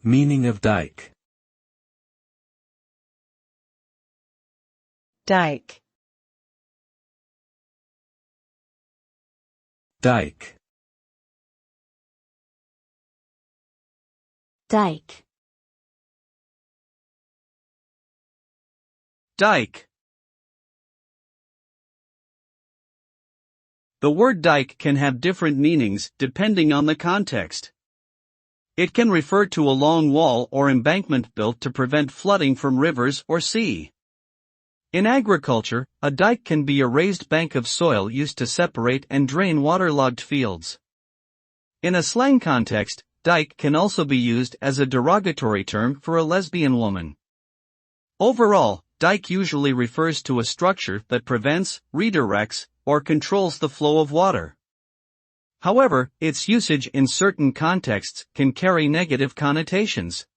Meaning of dike. Dike. Dike. Dike. Dike. The word dike can have different meanings depending on the context. It can refer to a long wall or embankment built to prevent flooding from rivers or sea. In agriculture, a dike can be a raised bank of soil used to separate and drain waterlogged fields. In a slang context, dike can also be used as a derogatory term for a lesbian woman. Overall, dike usually refers to a structure that prevents, redirects, or controls the flow of water. However, its usage in certain contexts can carry negative connotations.